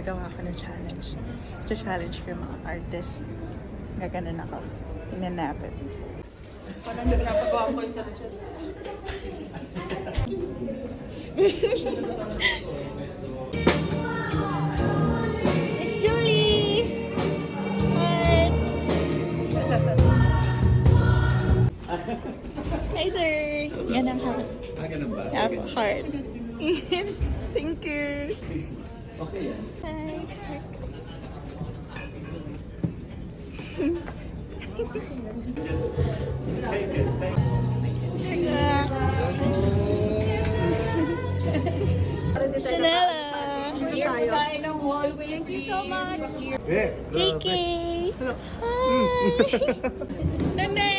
Nagawa ako ng challenge. It's a challenge for mga artist. Gaganan ako. Tingnan natin. Parang hindi pinapagawa ko yung sarili. Miss Julie! Hi! Hi, sir! Yan ang heart. Ganun ba? Yeah, heart. Thank you. Okay yan. Hi. Take it, take it. Sanela! Tayo ng hallway. Thank you so much. Kiki! Hi! Meme!